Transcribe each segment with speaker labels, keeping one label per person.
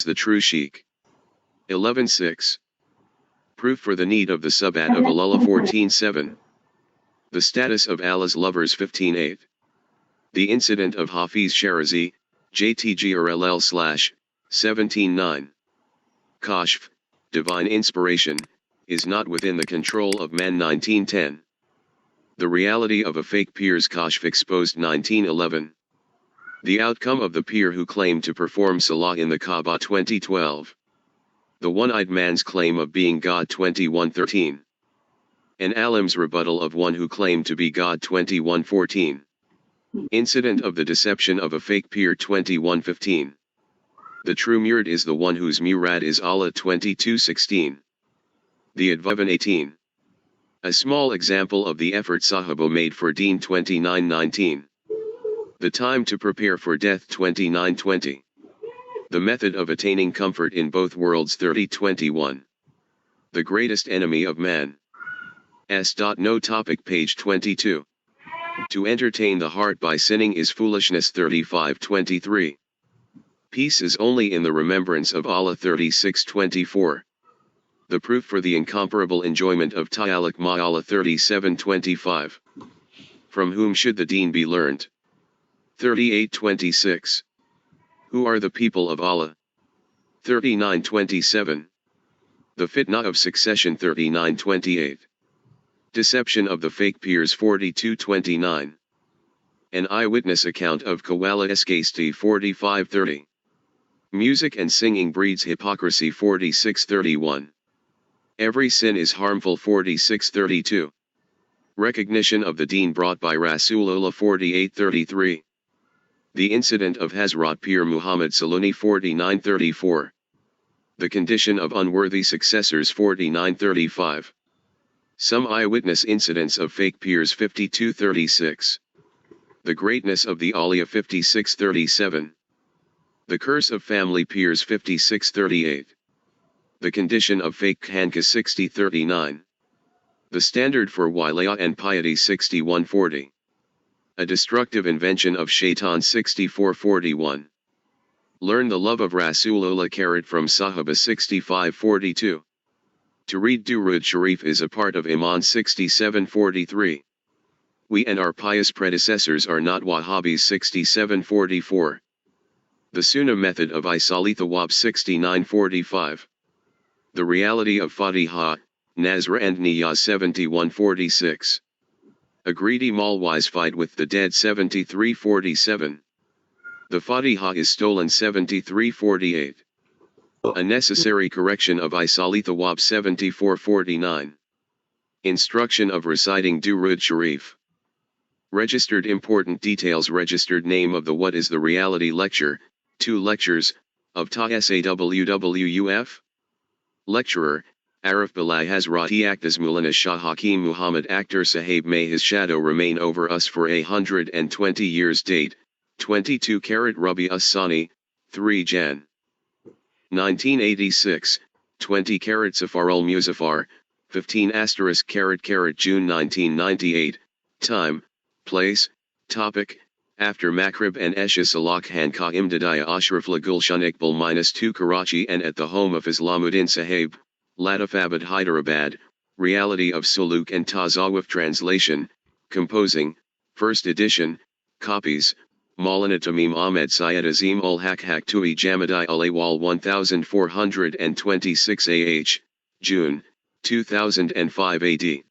Speaker 1: the true sheikh. 11.6. Proof for the need of the Subat of Allah 14.7. The status of Allah's lovers 15.8. The incident of Hafiz Shirazi, JTGRLL/17.9. Kashf, divine inspiration, is not within the control of man 19.10. The reality of a fake peer's Kashf exposed 19.11. The outcome of the peer who claimed to perform Salah in the Kaaba 2012. The one-eyed man's claim of being God 21.13. An alim's rebuttal of one who claimed to be God 21.14. Incident of the deception of a fake peer 21.15. The true murad is the one whose murad is Allah 22.16. The Advavan 18. A small example of the effort Sahaba made for Deen 29.19. The time to prepare for death 29.20. The method of attaining comfort in both worlds 30.21. The greatest enemy of man. No topic page 22. To entertain the heart by sinning is foolishness 35.23. Peace is only in the remembrance of Allah 36.24. The proof for the incomparable enjoyment of Ta'alluq ma Allah 37.25. From whom should the deen be learnt? 38.26. Who are the people of Allah? 39.27. The fitna of succession 39.28. Deception of the fake peers 42.29. An eyewitness account of Kawala Eskasti 45.30. Music and singing breeds hypocrisy 46.31. Every sin is harmful 46.32. Recognition of the deen brought by Rasulullah 48.33. The incident of Hazrat Pir Muhammad Saluni 49.34. The condition of unworthy successors 49.35. Some eyewitness incidents of fake peers 52.36. The greatness of the Awliya 56.37. The curse of family peers 56.38. The condition of fake Khanka 60.39. The standard for wilaya and piety 61.40. A destructive invention of Shaitan 64.41. Learn the love of Rasulullah from Sahaba 65.42. To read Durud Sharif is a part of Iman 67.43. We and our pious predecessors are not Wahhabis 67.44. The Sunnah method of Isali Thawab 69.45. The reality of Fatiha, Nazra and Niyaz 71.46. A greedy malwise fight with the dead 73.47. The Fatiha is stolen 73.48. A necessary correction of Isali Thawab 74.49. Instruction of reciting Durud Sharif. Registered important details. Registered name of the What is the Reality lecture, 2 lectures, of Tasawwuf. Lecturer, Arif Bilai Hazrati Akdas Mulana Shah Hakim Muhammad Akhtar Sahib. May his shadow remain over us for 120 years. Date, 22 Karat Rabi As-Sani, 3 Jan. 1986, 20 Karat Safarul Muzaffar, 15 Karat June 1998, time, place, topic, after Maghrib and Esha Salak Hanka Imdadaya Ashraf La Gulshan Iqbal -2 Karachi and at the home of Islamuddin Sahib, Latifabad Hyderabad, Reality of Suluk and Tasawwuf translation, composing, 1st edition, copies, Maulana Tamim Ahmed Syed Azim ul Haq Haktui Jamadai Alawal 1426 AH, June, 2005 AD.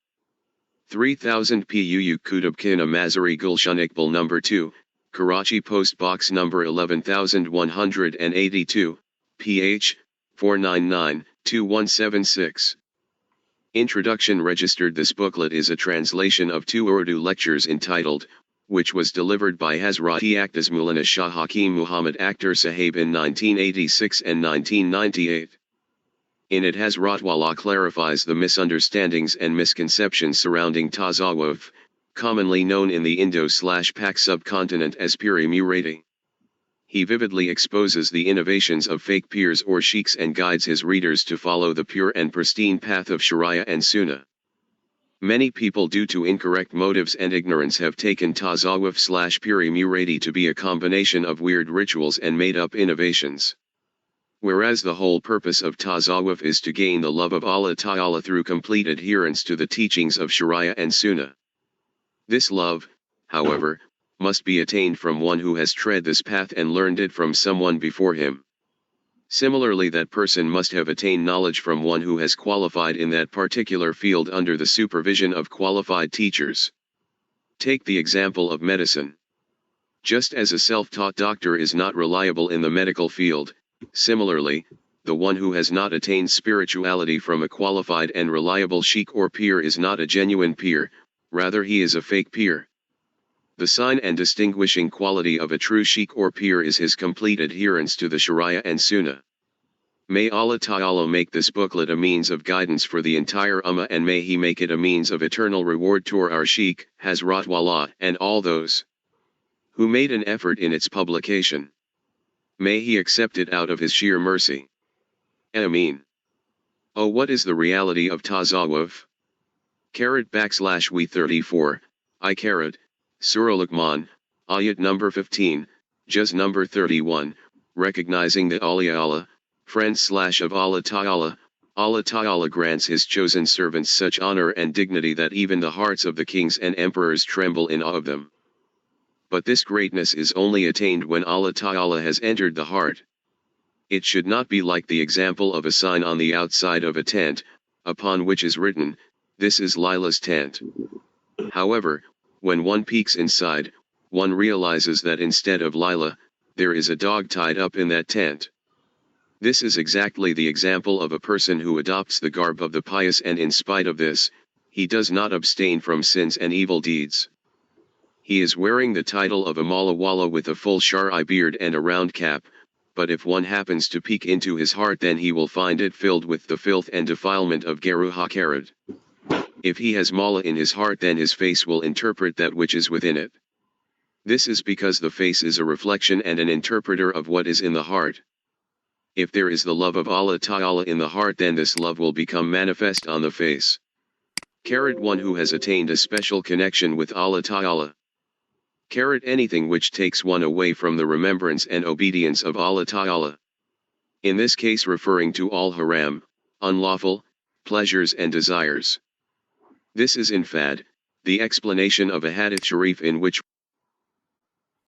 Speaker 1: 3000 PUU Kutubkhana Mazari Gulshan Iqbal No. 2, Karachi Post Box No. 11182, PH, 499-2176. Introduction. Registered. This booklet is a translation of 2 Urdu lectures entitled, which was delivered by Hazrati Akdas Mulana Shah Hakim Muhammad Akhtar Sahib in 1986 and 1998. In it Hazrat Wala clarifies the misunderstandings and misconceptions surrounding Tasawwuf, commonly known in the Indo-Pak subcontinent as Piri Muradi. He vividly exposes the innovations of fake peers or sheikhs and guides his readers to follow the pure and pristine path of Sharia and Sunnah. Many people due to incorrect motives and ignorance have taken Tasawwuf/Piri Muradi to be a combination of weird rituals and made-up innovations. Whereas the whole purpose of Tasawwuf is to gain the love of Allah Ta'ala through complete adherence to the teachings of Sharia and Sunnah. This love, however, must be attained from one who has tread this path and learned it from someone before him. Similarly, that person must have attained knowledge from one who has qualified in that particular field under the supervision of qualified teachers. Take the example of medicine. Just as a self-taught doctor is not reliable in the medical field, similarly, the one who has not attained spirituality from a qualified and reliable sheikh or peer is not a genuine peer, rather he is a fake peer. The sign and distinguishing quality of a true sheikh or peer is his complete adherence to the Sharia and Sunnah. May Allah Ta'ala make this booklet a means of guidance for the entire Ummah, and may He make it a means of eternal reward to our Sheikh, Hazrat Wallah, and all those who made an effort in its publication. May He accept it out of His sheer mercy. Ameen. Oh, what is the reality of Tasawwuf? We 34, Surah Luqman, Ayat number 15, Juz number 31, recognizing the awliya Allah, friends of Allah Ta'ala, Allah Ta'ala grants His chosen servants such honor and dignity that even the hearts of the kings and emperors tremble in awe of them. But this greatness is only attained when Allah Ta'ala has entered the heart. It should not be like the example of a sign on the outside of a tent, upon which is written, "This is Lila's tent." However, when one peeks inside, one realizes that instead of Lila, there is a dog tied up in that tent. This is exactly the example of a person who adopts the garb of the pious, and in spite of this, he does not abstain from sins and evil deeds. He is wearing the title of a Mawla Wala with a full Shari beard and a round cap, but if one happens to peek into his heart, then he will find it filled with the filth and defilement of Geru Hakarad. If he has Mawla in his heart, then his face will interpret that which is within it. This is because the face is a reflection and an interpreter of what is in the heart. If there is the love of Allah Ta'ala in the heart, then this love will become manifest on the face. One who has attained a special connection with Allah Ta'ala. Anything which takes one away from the remembrance and obedience of Allah Ta'ala. In this case referring to all haram, unlawful, pleasures and desires. This is in fact, the explanation of a hadith sharif in which